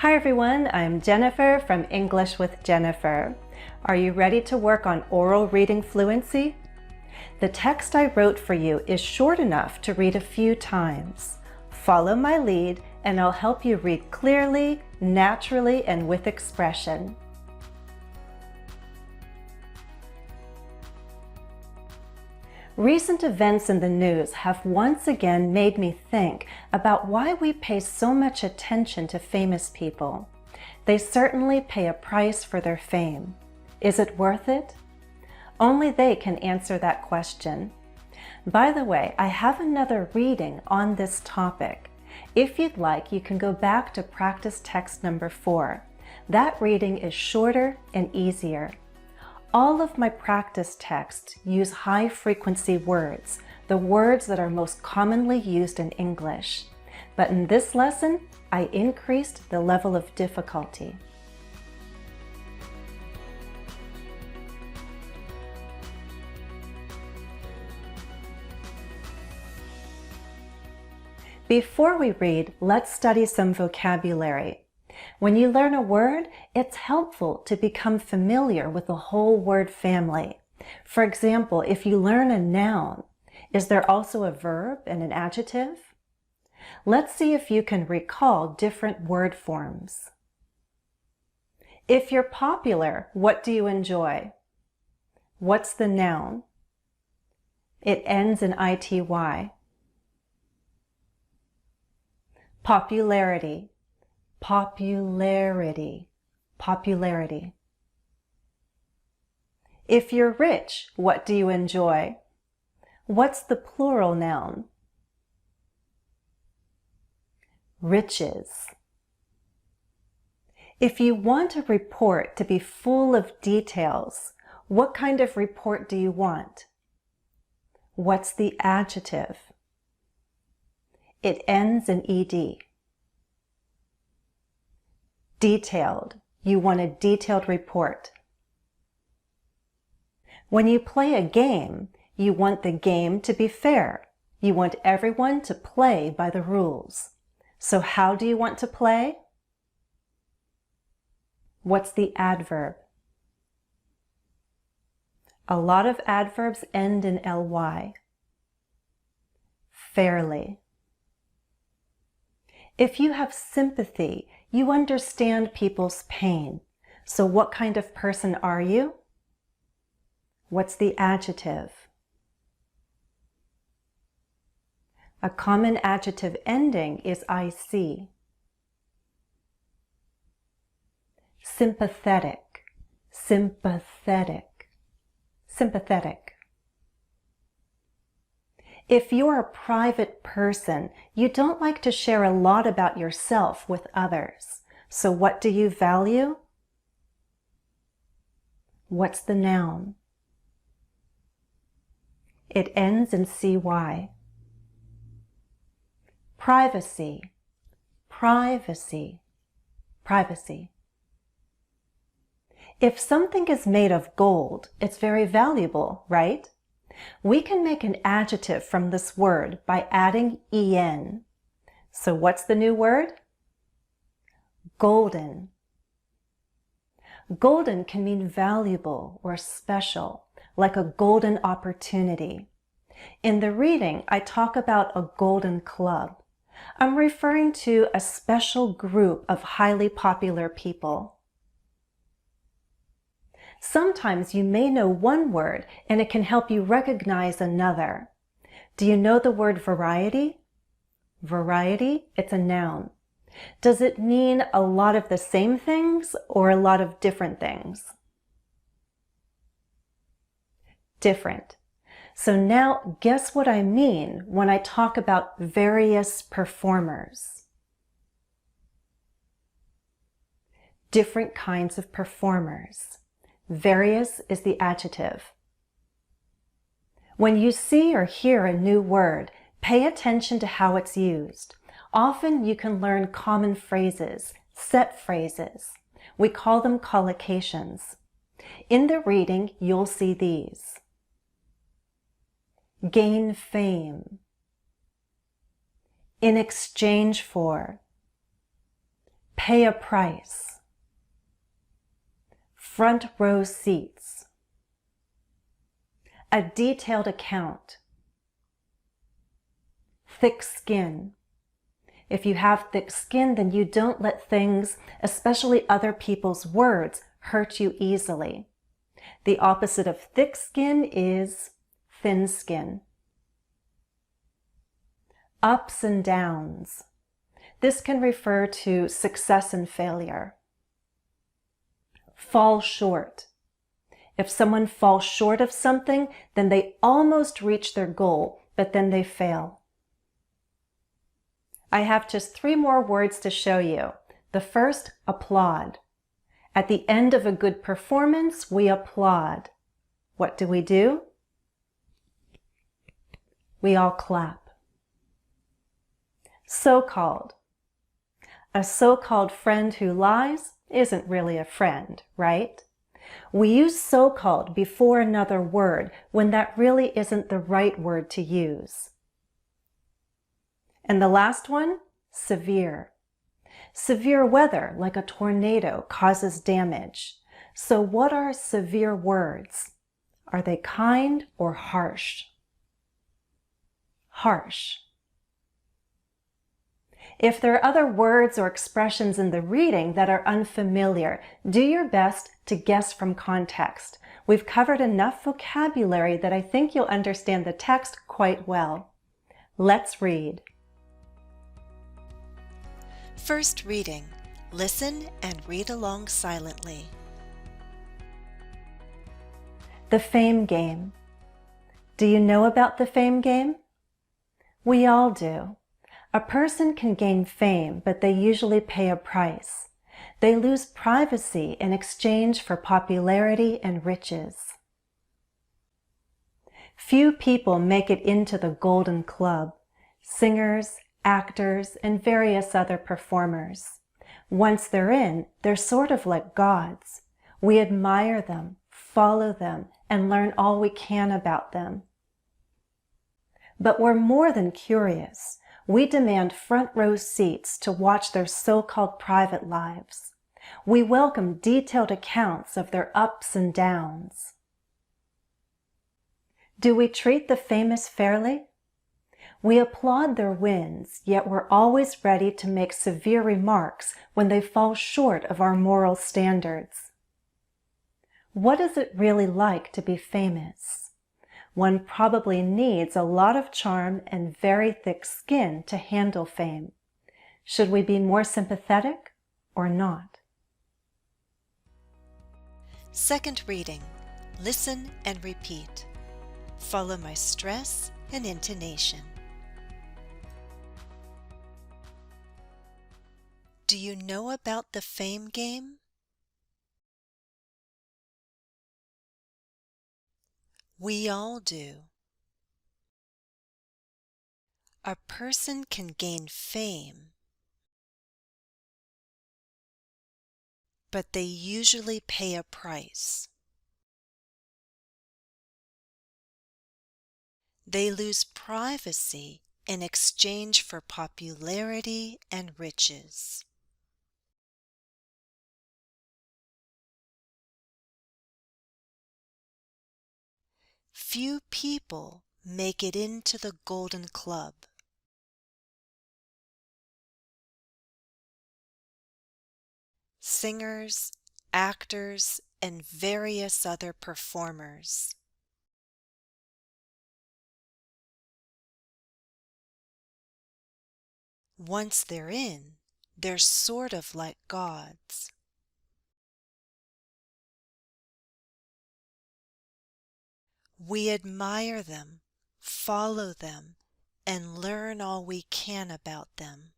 Hi everyone, I'm Jennifer from English with Jennifer. Are you ready to work on oral reading fluency? The text I wrote for you is short enough to read a few times. Follow my lead and I'll help you read clearly, naturally, and with expression. Recent events in the news have once again made me think about why we pay so much attention to famous people. They certainly pay a price for their fame. Is it worth it? Only they can answer that question. By the way, I have another reading on this topic. If you'd like, you can go back to practice text number 4. That reading is shorter and easier. All of my practice texts use high-frequency words, the words that are most commonly used in English. But in this lesson, I increased the level of difficulty. Before we read, let's study some vocabulary. When you learn a word, it's helpful to become familiar with the whole word family. For example, if you learn a noun, is there also a verb and an adjective? Let's see if you can recall different word forms. If you're popular, what do you enjoy? What's the noun? It ends in ity. Popularity. Popularity, popularity. If you're rich, what do you enjoy? What's the plural noun? Riches. If you want a report to be full of details, what kind of report do you want? What's the adjective? It ends in ed. Detailed. You want a detailed report. When you play a game, you want the game to be fair. You want everyone to play by the rules. So how do you want to play? What's the adverb? A lot of adverbs end in ly. Fairly. If you have sympathy, you understand people's pain. So what kind of person are you? What's the adjective? A common adjective ending is ic. Sympathetic, sympathetic, sympathetic. If you're a private person, you don't like to share a lot about yourself with others. So what do you value? What's the noun? It ends in cy. Privacy, privacy, privacy. If something is made of gold, it's very valuable, right? We can make an adjective from this word by adding en. So what's the new word? Golden. Golden can mean valuable or special, like a golden opportunity. In the reading, I talk about a golden club. I'm referring to a special group of highly popular people. Sometimes you may know one word and it can help you recognize another. Do you know the word variety? Variety, it's a noun. Does it mean a lot of the same things or a lot of different things? Different. So now guess what I mean when I talk about various performers. Different kinds of performers. Various is the adjective. When you see or hear a new word, pay attention to how it's used. Often you can learn common phrases, set phrases. We call them collocations. In the reading, you'll see these. Gain fame. In exchange for. pay a price, front row seats, a detailed account, thick skin. If you have thick skin, then you don't let things, especially other people's words, hurt you easily. The opposite of thick skin is thin skin. Ups and downs. This can refer to success and failure. Fall short. If someone falls short of something, then they almost reach their goal, but then they fail. I have just 3 more words to show you. The first, applaud. At the end of a good performance, we applaud. What do? We all clap. So-called. A so-called friend who lies isn't really a friend, right? We use so-called before another word when that really isn't the right word to use. And the last one, severe. Severe weather, like a tornado, causes damage. So what are severe words? Are they kind or harsh? Harsh. If there are other words or expressions in the reading that are unfamiliar, do your best to guess from context. We've covered enough vocabulary that I think you'll understand the text quite well. Let's read. First reading. Listen and read along silently. The fame game. Do you know about the fame game? We all do. A person can gain fame, but they usually pay a price. They lose privacy in exchange for popularity and riches. Few people make it into the Golden Club. Singers, actors, and various other performers. Once they're in, they're sort of like gods. We admire them, follow them, and learn all we can about them. But we're more than curious. We demand front row seats to watch their so-called private lives. We welcome detailed accounts of their ups and downs. Do we treat the famous fairly? We applaud their wins, yet we're always ready to make severe remarks when they fall short of our moral standards. What is it really like to be famous? One probably needs a lot of charm and very thick skin to handle fame. Should we be more sympathetic or not? Second reading. Listen and repeat. Follow my stress and intonation. Do you know about the fame game? We all do. A person can gain fame, but they usually pay a price. They lose privacy in exchange for popularity and riches. Few people make it into the Golden Club. Singers, actors, and various other performers. Once they're in, they're sort of like gods. We admire them, follow them, and learn all we can about them.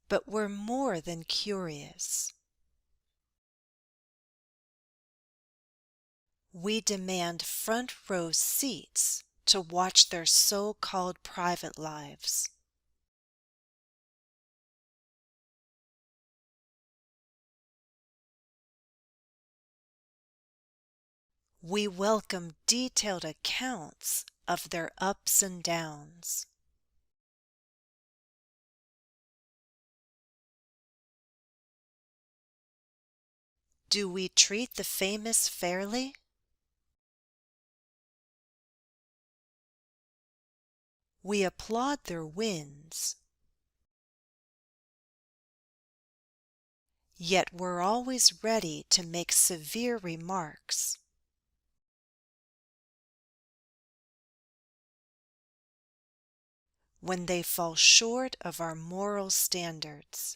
But we're more than curious. We demand front row seats to watch their so-called private lives. We welcome detailed accounts of their ups and downs. Do we treat the famous fairly? We applaud their wins, yet we're always ready to make severe remarks. When they fall short of our moral standards.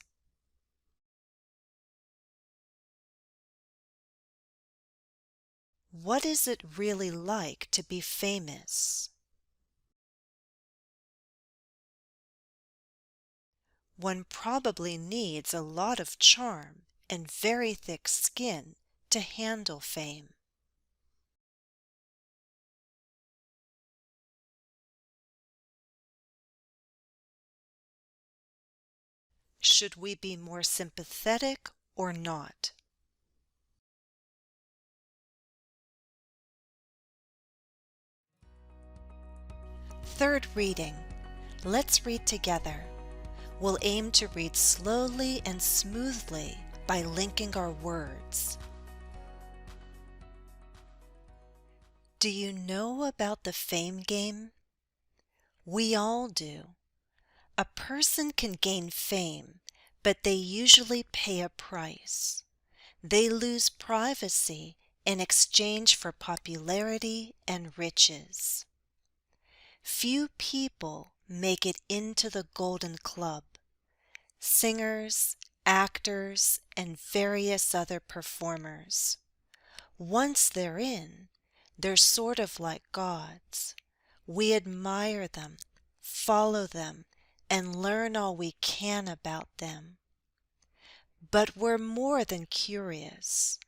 What is it really like to be famous? One probably needs a lot of charm and very thick skin to handle fame. Should we be more sympathetic or not? Third reading. Let's read together. We'll aim to read slowly and smoothly by linking our words. Do you know about the fame game? We all do. A person can gain fame, but they usually pay a price. They lose privacy in exchange for popularity and riches. Few people make it into the Golden Club. Singers, actors, and various other performers. Once they're in, they're sort of like gods. We admire them, follow them, and learn all we can about them. But we're more than curious.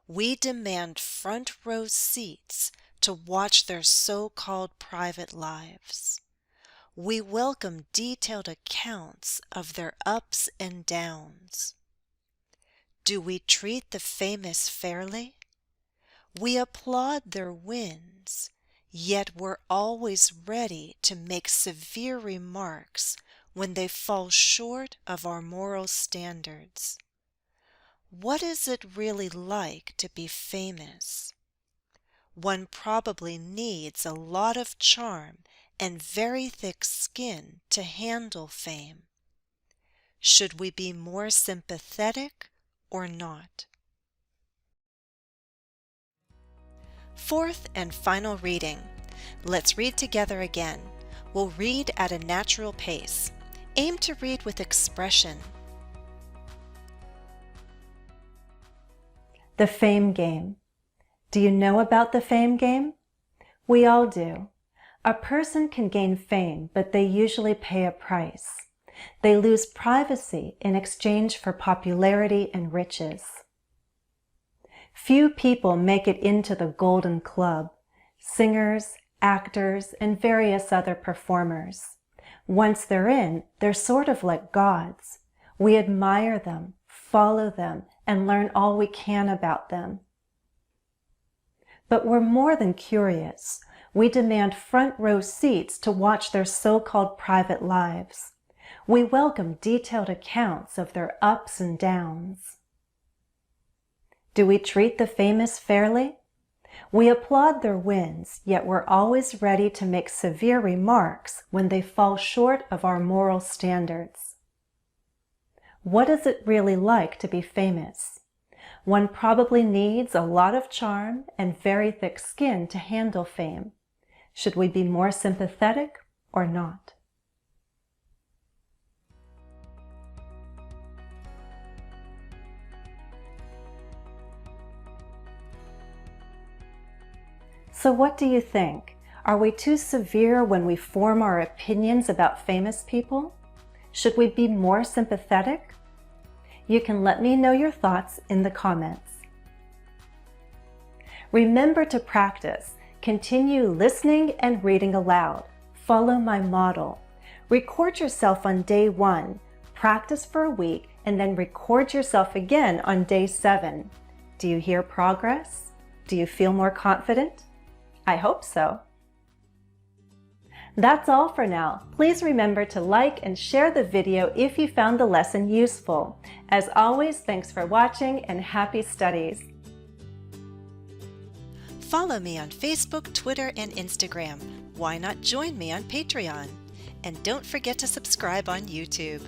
We demand front row seats to watch their so-called private lives. We welcome detailed accounts of their ups and downs. Do we treat the famous fairly? We applaud their wins, yet we're always ready to make severe remarks when they fall short of our moral standards. What is it really like to be famous? One probably needs a lot of charm and very thick skin to handle fame. Should we be more sympathetic or not? Fourth and final reading. Let's read together again. We'll read at a natural pace. Aim to read with expression. The fame game. Do you know about the fame game? We all do. A person can gain fame, but they usually pay a price. They lose privacy in exchange for popularity and riches. Few people make it into the Golden Club. Singers, actors, and various other performers. Once they're in, they're sort of like gods. We admire them, follow them, and learn all we can about them. But we're more than curious. We demand front row seats to watch their so-called private lives. We welcome detailed accounts of their ups and downs. Do we treat the famous fairly? We applaud their wins, yet we're always ready to make severe remarks when they fall short of our moral standards. What is it really like to be famous? One probably needs a lot of charm and very thick skin to handle fame. Should we be more sympathetic or not? So what do you think? Are we too severe when we form our opinions about famous people? Should we be more sympathetic? You can let me know your thoughts in the comments. Remember to practice. Continue listening and reading aloud. Follow my model. Record yourself on day 1. Practice for a week and then record yourself again on day 7. Do you hear progress? Do you feel more confident? I hope so. That's all for now. Please remember to like and share the video if you found the lesson useful. As always, thanks for watching and happy studies. Follow me on Facebook, Twitter, and Instagram. Why not join me on Patreon? And don't forget to subscribe on YouTube.